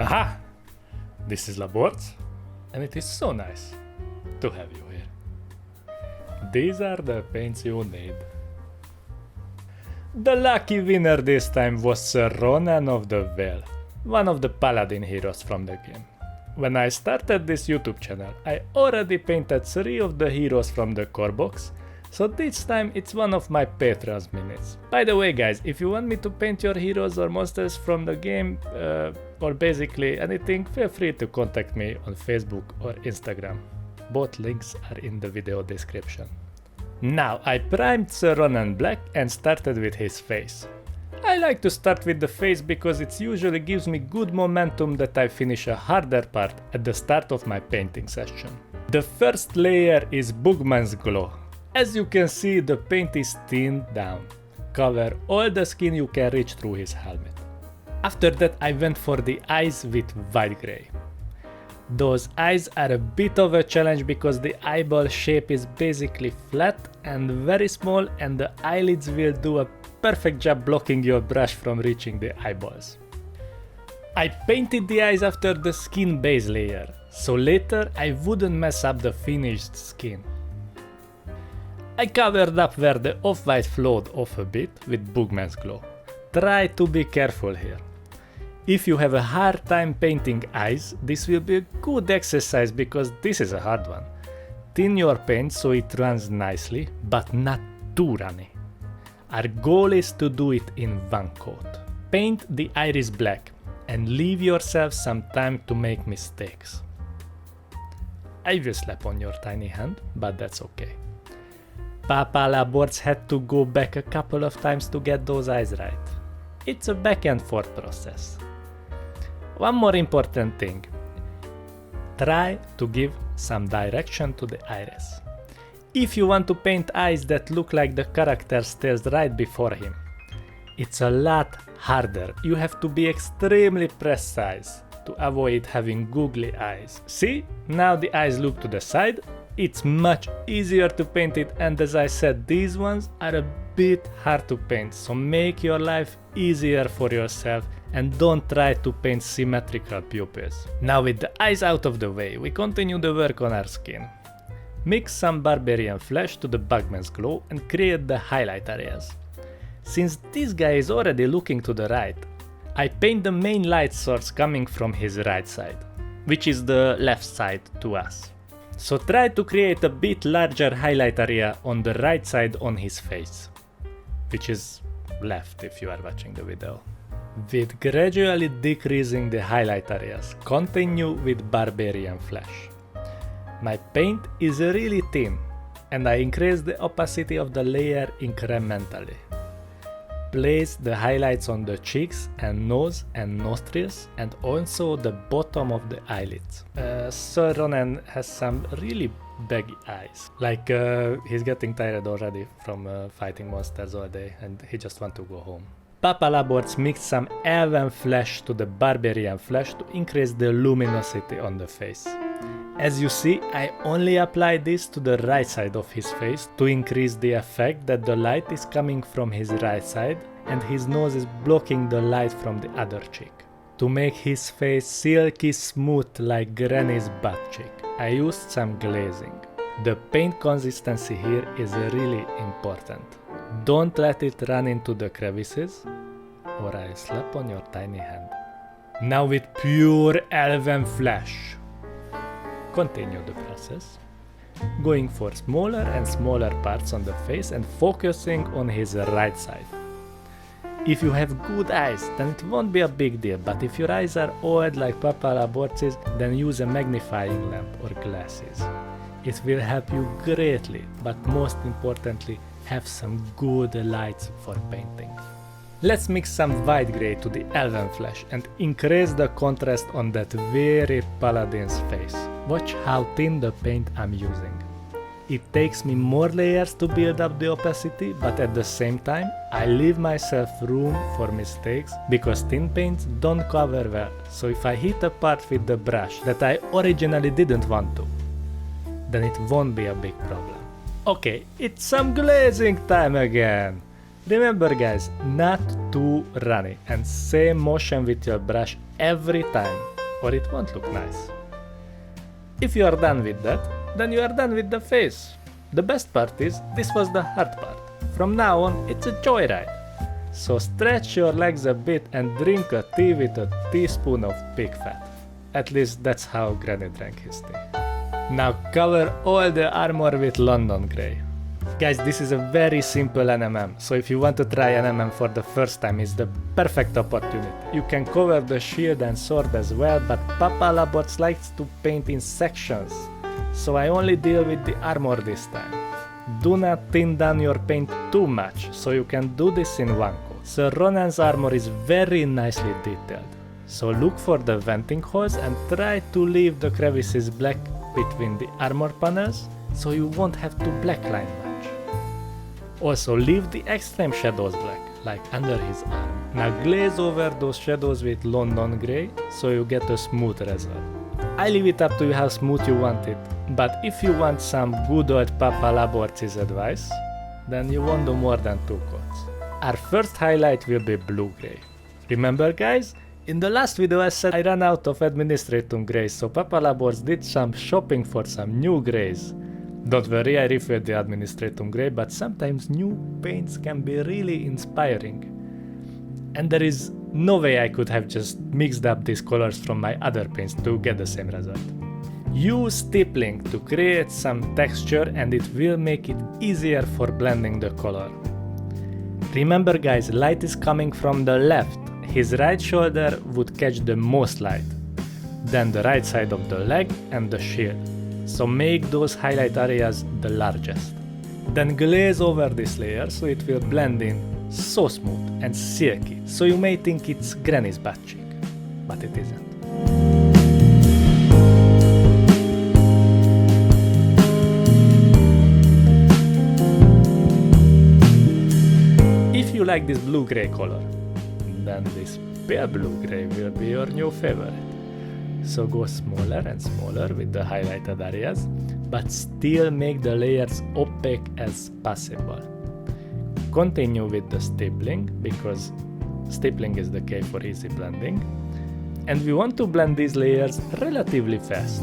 Aha! This is Laborc, and it is so nice to have you here. These are the paints you need. The lucky winner this time was Sir Ronen of the Vale, one of the Paladin heroes from the game. When I started this YouTube channel, I already painted 3 of the heroes from the core box, so this time it's one of my Patreon's minutes. By the way guys, if you want me to paint your heroes or monsters from the game, or basically anything, feel free to contact me on Facebook or Instagram. Both links are in the video description. Now, I primed Sir Ronen black and started with his face. I like to start with the face because it usually gives me good momentum that I finish a harder part at the start of my painting session. The first layer is Bugman's Glow. As you can see, the paint is thinned down. Cover all the skin you can reach through his helmet. After that I went for the eyes with white grey. Those eyes are a bit of a challenge because the eyeball shape is basically flat and very small, and the eyelids will do a perfect job blocking your brush from reaching the eyeballs. I painted the eyes after the skin base layer, so later I wouldn't mess up the finished skin. I covered up where the off-white flowed off a bit with Bugman's Glow. Try to be careful here. If you have a hard time painting eyes, this will be a good exercise because this is a hard one. Thin your paint so it runs nicely, but not too runny. Our goal is to do it in one coat. Paint the iris black and leave yourself some time to make mistakes. I will slap on your tiny hand, but that's okay. Papa Laborc had to go back a couple of times to get those eyes right. It's a back and forth process. One more important thing. Try to give some direction to the iris. If you want to paint eyes that look like the character stares right before him, it's a lot harder. You have to be extremely precise to avoid having googly eyes. See? Now the eyes look to the side. It's much easier to paint it, and as I said, these ones are a bit hard to paint, so make your life easier for yourself and don't try to paint symmetrical pupils. Now with the eyes out of the way, we continue the work on our skin. Mix some barbarian flesh to the Bugman's Glow and create the highlight areas. Since this guy is already looking to the right, I paint the main light source coming from his right side, which is the left side to us. So try to create a bit larger highlight area on the right side on his face, which is left if you are watching the video. With gradually decreasing the highlight areas, continue with barbarian flesh. My paint is really thin, and I increase the opacity of the layer incrementally. Place the highlights on the cheeks and nose and nostrils, and also the bottom of the eyelids. Sir Ronen has some really baggy eyes. Like he's getting tired already from fighting monsters all day and he just wants to go home. Papa Laborc mixed some elven flesh to the barbarian flesh to increase the luminosity on the face. As you see, I only apply this to the right side of his face to increase the effect that the light is coming from his right side and his nose is blocking the light from the other cheek. To make his face silky smooth like Granny's butt cheek, I used some glazing. The paint consistency here is really important. Don't let it run into the crevices or I'll slap on your tiny hand. Now with pure elven flesh. Continue the process, going for smaller and smaller parts on the face and focusing on his right side. If you have good eyes, then it won't be a big deal, but if your eyes are old like Papa Laborc's, then use a magnifying lamp or glasses. It will help you greatly, but most importantly, have some good lights for painting. Let's mix some white grey to the elven flesh and increase the contrast on that very paladin's face. Watch how thin the paint I'm using. It takes me more layers to build up the opacity, but at the same time, I leave myself room for mistakes because thin paints don't cover well, so if I hit a part with the brush that I originally didn't want to, then it won't be a big problem. Okay, it's some glazing time again! Remember guys, not too runny and same motion with your brush every time. or it won't look nice. If you are done with that, then you are done with the face. The best part is, this was the hard part. From now on, it's a joyride. So stretch your legs a bit and drink a tea with a teaspoon of pig fat. At least that's how Granny drank his tea. Now cover all the armor with London Grey. Guys, this is a very simple NMM, so if you want to try NMM for the first time, it's the perfect opportunity. You can cover the shield and sword as well, but Papa Laborc likes to paint in sections, so I only deal with the armor this time. Do not thin down your paint too much, so you can do this in one coat. So Ronen's armor is very nicely detailed, so look for the venting holes and try to leave the crevices black between the armor panels, so you won't have to blackline much. Also leave the extreme shadows black, like under his arm. Now glaze over those shadows with London Grey, so you get a smooth result. I leave it up to you how smooth you want it, but if you want some good old Papa Laborc's advice, then you won't do more than 2 coats. Our first highlight will be blue-grey. Remember guys? In the last video I said I ran out of Administratum Greys, so Papa Laborc did some shopping for some new greys. Don't worry, I refilled the Administratum Grey, but sometimes new paints can be really inspiring. And there is no way I could have just mixed up these colors from my other paints to get the same result. Use stippling to create some texture and it will make it easier for blending the color. Remember guys, light is coming from the left. His right shoulder would catch the most light, then the right side of the leg and the shield. So make those highlight areas the largest. Then glaze over this layer so it will blend in so smooth and silky, so you may think it's Granny's butt cheek, but it isn't. If you like this blue-grey color, then this pale blue-grey will be your new favorite. So go smaller and smaller with the highlighted areas, but still make the layers opaque as possible. Continue with the stippling, because stippling is the key for easy blending. And we want to blend these layers relatively fast.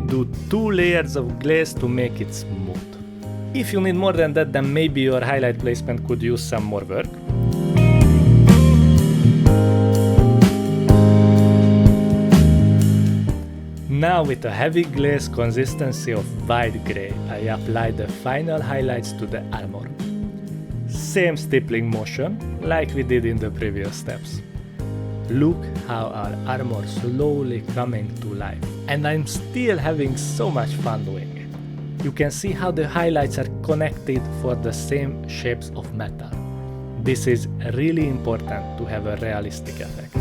Do 2 layers of glaze to make it smooth. If you need more than that, then maybe your highlight placement could use some more work. Now with a heavy glaze consistency of white grey, I apply the final highlights to the armor. Same stippling motion like we did in the previous steps. Look how our armor slowly coming to life, and I'm still having so much fun doing it. You can see how the highlights are connected for the same shapes of metal. This is really important to have a realistic effect.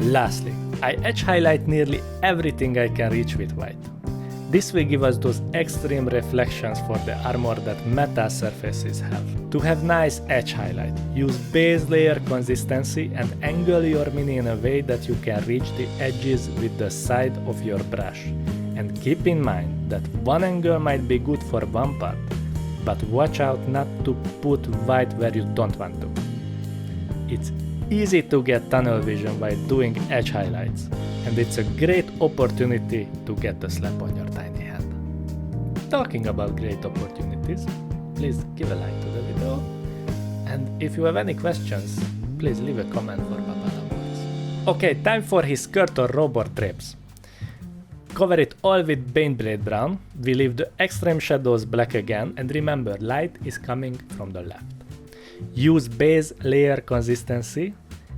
Lastly, I edge highlight nearly everything I can reach with white. This will give us those extreme reflections for the armor that metal surfaces have. To have nice edge highlight, use base layer consistency and angle your mini in a way that you can reach the edges with the side of your brush. And keep in mind that one angle might be good for one part, but watch out not to put white where you don't want to. It's easy to get tunnel vision by doing edge highlights, and it's a great opportunity to get a slap on your tiny hand. Talking about great opportunities, please give a like to the video, and if you have any questions, please leave a comment for Papa Laborc. Okay, time for his skirt or robe or drapes. Cover it all with Baneblade brown, we leave the extreme shadows black again, and remember, light is coming from the left. Use base layer consistency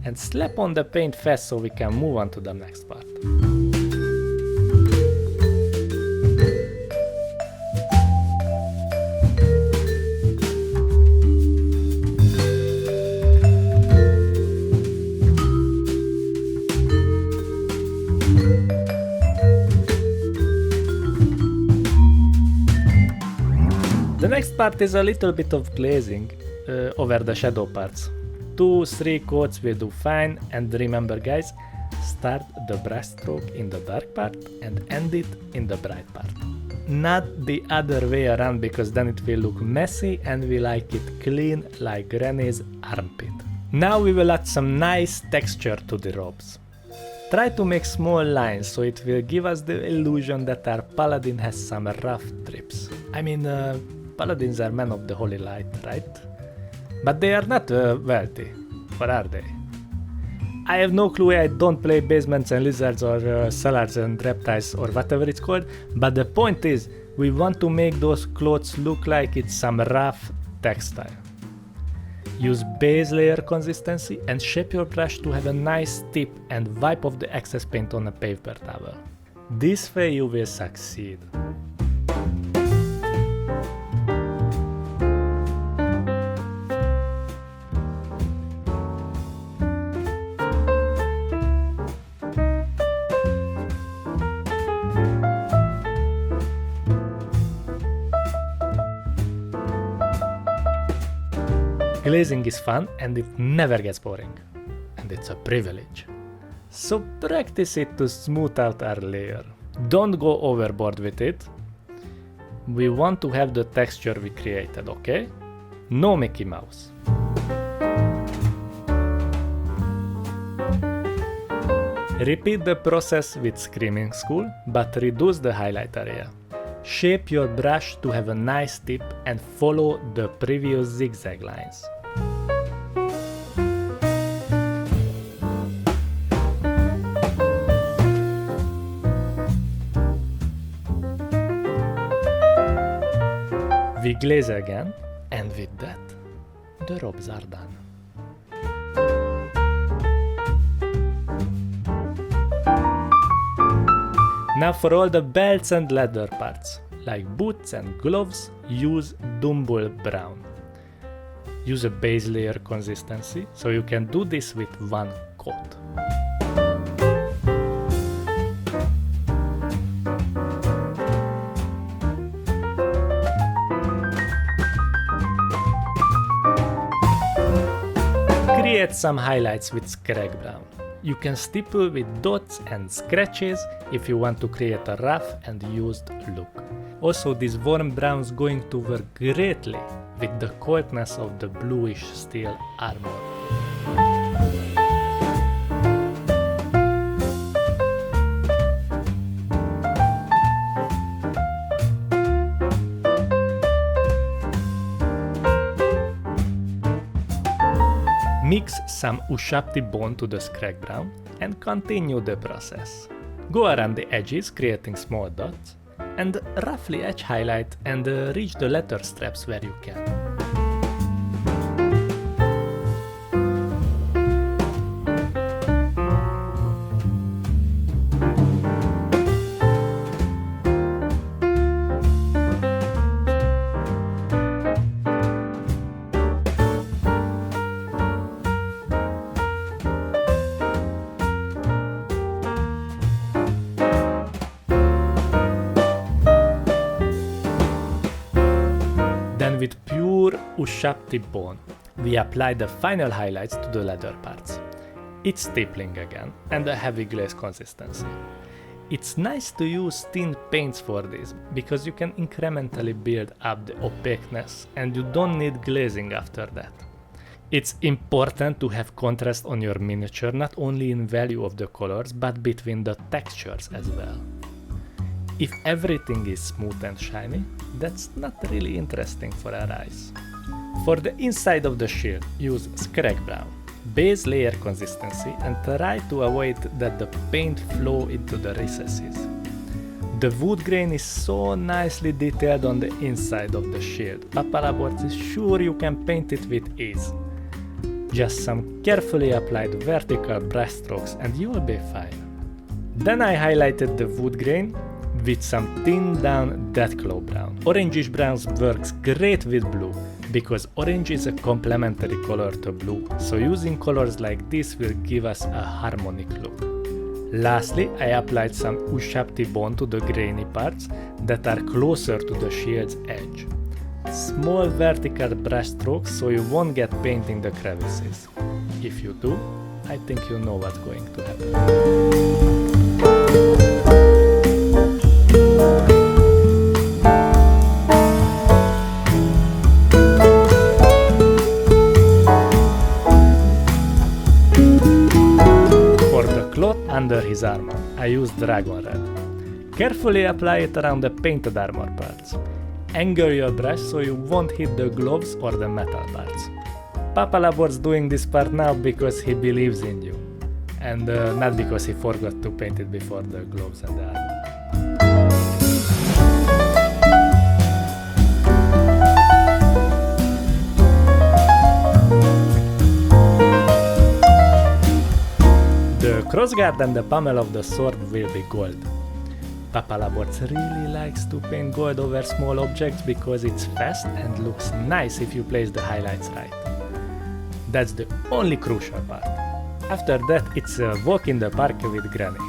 and slap on the paint fast so we can move on to the next part. The next part is a little bit of glazing over the shadow parts 2-3 coats will do fine, and remember guys, start the brush stroke in the dark part and end it in the bright part. Not the other way around, because then it will look messy and we like it clean like Granny's armpit. Now we will add some nice texture to the robes. Try to make small lines so it will give us the illusion that our paladin has some rough trips. I mean, paladins are men of the holy light, right? But they are not wealthy, or are they? I have no clue, I don't play basements and lizards or cellars and reptiles or whatever it's called, but the point is, we want to make those clothes look like it's some rough textile. Use base layer consistency and shape your brush to have a nice tip and wipe off the excess paint on a paper towel. This way you will succeed. Glazing is fun and it never gets boring, and it's a privilege. So practice it to smooth out our layer. Don't go overboard with it. We want to have the texture we created, okay? No Mickey Mouse. Repeat the process with Screaming School, but reduce the highlight area. Shape your brush to have a nice tip and follow the previous zigzag lines. We glaze again, and with that, the robes are done. Now for all the belts and leather parts, like boots and gloves, use Dumble Brown. Use a base layer consistency, so you can do this with one coat. Create some highlights with Scrag Brown. You can stipple with dots and scratches if you want to create a rough and used look. Also, this warm brown is going to work greatly with the coldness of the bluish steel armor. Mix some Ushapti bone to the Scrag Brown and continue the process. Go around the edges creating small dots and roughly edge highlight and reach the leather straps where you can. With pure Ushapti bone, we apply the final highlights to the leather parts. It's stippling again and a heavy glaze consistency. It's nice to use thin paints for this, because you can incrementally build up the opaqueness and you don't need glazing after that. It's important to have contrast on your miniature, not only in value of the colors, but between the textures as well. If everything is smooth and shiny, that's not really interesting for our eyes. For the inside of the shield, use Scrag Brown, base layer consistency, and try to avoid that the paint flow into the recesses. The wood grain is so nicely detailed on the inside of the shield, Papa Laborc is sure you can paint it with ease. Just some carefully applied vertical brush strokes and you will be fine. Then I highlighted the wood grain with some thinned down Deathclaw Brown. Orangish browns works great with blue, because orange is a complementary color to blue, so using colors like this will give us a harmonic look. Lastly, I applied some Ushapti bone to the grainy parts that are closer to the shield's edge. Small vertical brush strokes so you won't get paint in the crevices. If you do, I think you know what's going to happen. For the cloth under his armor, I use dragon red. Carefully apply it around the painted armor parts. Angle your brush so you won't hit the gloves or the metal parts. Papa Laborc's doing this part now because he believes in you, and not because he forgot to paint it before the gloves and the armor. The crossguard and the pommel of the sword will be gold. Papa Laborc really likes to paint gold over small objects because it's fast and looks nice if you place the highlights right. That's the only crucial part. After that, it's a walk in the park with Granny.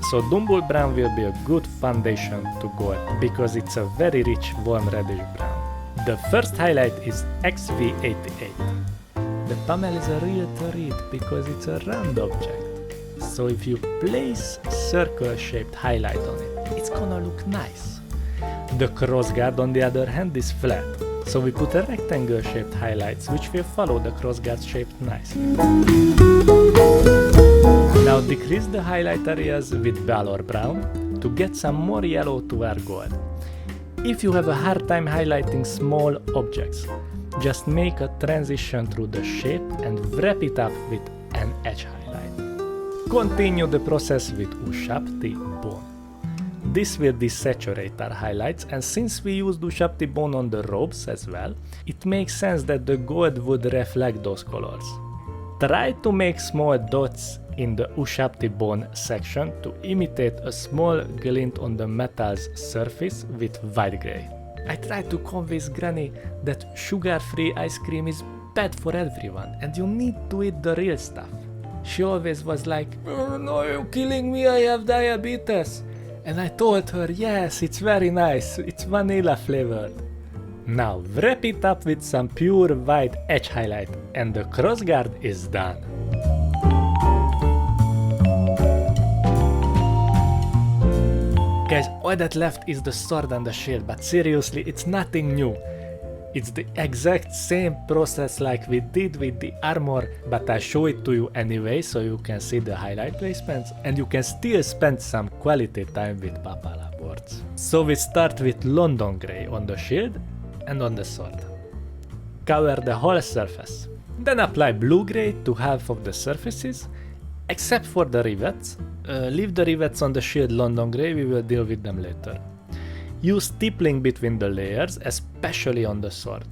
So Dumble Brown will be a good foundation to gold because it's a very rich warm reddish brown. The first highlight is XV88. The pommel is a real treat because it's a round object. So if you place circle-shaped highlight on it, it's gonna look nice. The crossguard on the other hand is flat, so we put a rectangle-shaped highlights which will follow the crossguard shape nicely. Now decrease the highlight areas with Valor Brown to get some more yellow to our gold. If you have a hard time highlighting small objects, just make a transition through the shape and wrap it up with an edge highlight. Continue the process with Ushapti bone. This will desaturate our highlights, and since we used Ushapti bone on the robes as well, it makes sense that the gold would reflect those colors. Try to make small dots in the Ushapti bone section to imitate a small glint on the metal's surface with white grey. I tried to convince Granny that sugar-free ice cream is bad for everyone and you need to eat the real stuff. She always was like, "Oh, no, you're killing me, I have diabetes." And I told her, yes, it's very nice, it's vanilla flavored. Now wrap it up with some pure white edge highlight and the crossguard is done. Guys, all that left is the sword and the shield, but seriously, it's nothing new. It's the exact same process like we did with the armor, but I show it to you anyway so you can see the highlight placements and you can still spend some quality time with Papa Laborc. So we start with London Grey on the shield and on the sword. Cover the whole surface. Then apply Blue Grey to half of the surfaces, except for the rivets. Leave the rivets on the shield London Grey, we will deal with them later. Use stippling between the layers, especially on the sword.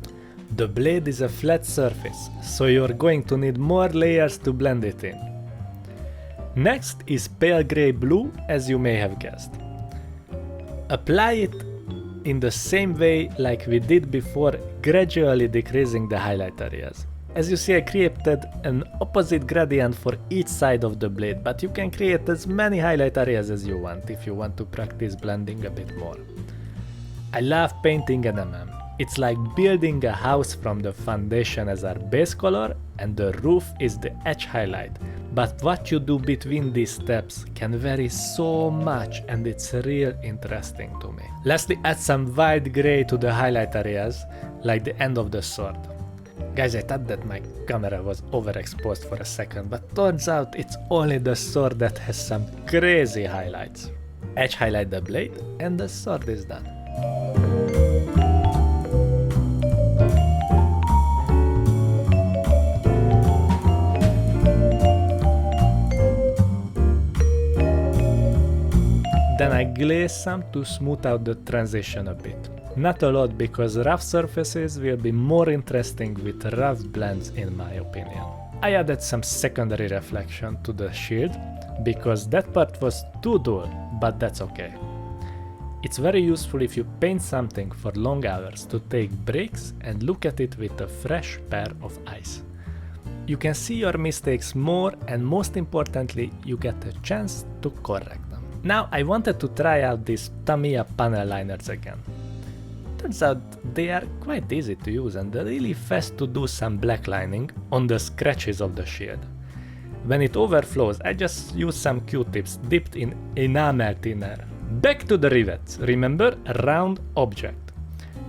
The blade is a flat surface, so you're going to need more layers to blend it in. Next is pale grey blue, as you may have guessed. Apply it in the same way like we did before, gradually decreasing the highlight areas. As you see, I created an opposite gradient for each side of the blade, but you can create as many highlight areas as you want if you want to practice blending a bit more. I love painting NMM. It's like building a house from the foundation as our base color and the roof is the edge highlight. But what you do between these steps can vary so much and it's real interesting to me. Lastly, add some white grey to the highlight areas, like the end of the sword. Guys, I thought that my camera was overexposed for a second, but turns out it's only the sword that has some crazy highlights. Edge highlight the blade and the sword is done. Then I glaze some to smooth out the transition a bit. Not a lot because rough surfaces will be more interesting with rough blends in my opinion. I added some secondary reflection to the shield because that part was too dull, but that's okay. It's very useful if you paint something for long hours to take breaks and look at it with a fresh pair of eyes. You can see your mistakes more and most importantly, you get a chance to correct them. Now I wanted to try out these Tamiya panel liners again. turns out they are quite easy to use and really fast to do some black lining on the scratches of the shield. When it overflows, I just use some Q-tips dipped in enamel thinner. Back to the rivets. Remember, a round object.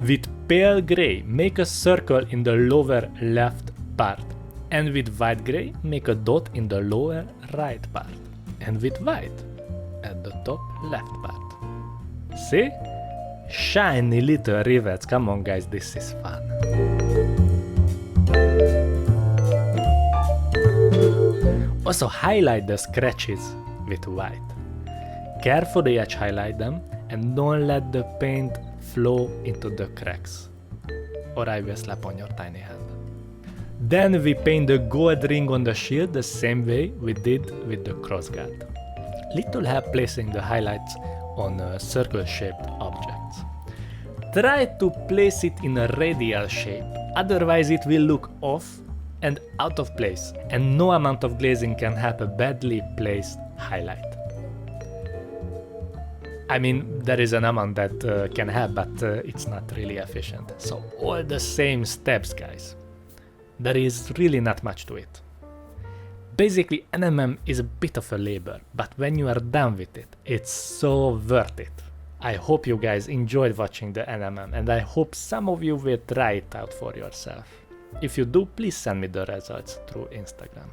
With pale grey, make a circle in the lower left part. And with white grey, make a dot in the lower right part. And with white, at the top left part. See? Shiny little rivets. Come on guys, this is fun. Also highlight the scratches with white. Carefully edge highlight them and don't let the paint flow into the cracks, or I will slap on your tiny hand. Then we paint the gold ring on the shield the same way we did with the crossguard. Little help placing the highlights on circle-shaped objects. Try to place it in a radial shape, otherwise it will look off and out of place, and no amount of glazing can help a badly placed highlight. I mean, there is an amount that can help, but it's not really efficient. So all the same steps, guys. There is really not much to it. Basically, NMM is a bit of a labor, but when you are done with it, it's so worth it. I hope you guys enjoyed watching the NMM, and I hope some of you will try it out for yourself. If you do, please send me the results through Instagram.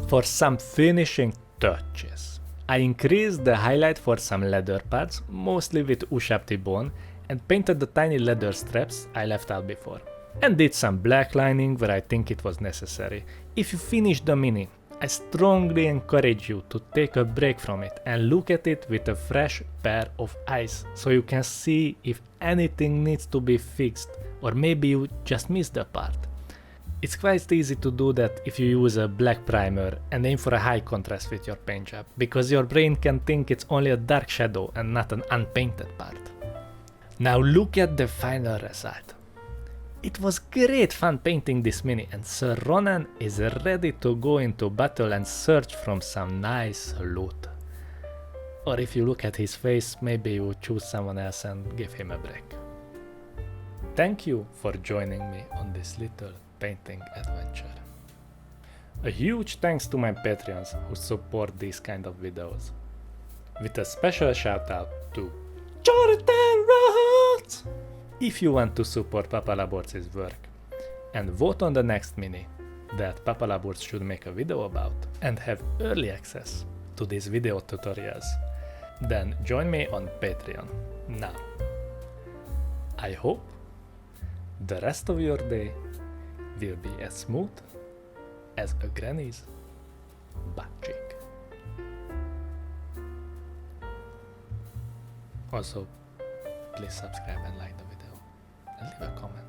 For some finishing touches, I increased the highlight for some leather parts, mostly with Ushapti bone, and painted the tiny leather straps I left out before. And did some black lining where I think it was necessary. If you finish the mini, I strongly encourage you to take a break from it and look at it with a fresh pair of eyes, so you can see if anything needs to be fixed, or maybe you just missed a part. It's quite easy to do that if you use a black primer and aim for a high contrast with your paint job, because your brain can think it's only a dark shadow and not an unpainted part. Now look at the final result. It was great fun painting this mini, and Sir Ronen is ready to go into battle and search from some nice loot. Or if you look at his face, maybe you choose someone else and give him a break. Thank you for joining me on this little painting adventure. A huge thanks to my Patreons who support these kind of videos. With a special shout out to Jonathan Roth! If you want to support Papa Laborc's work and vote on the next mini that Papa Laborc should make a video about and have early access to these video tutorials, then join me on Patreon now. I hope the rest of your day will be as smooth as a granny's butt cheek. Also, please subscribe and like the video and leave a comment.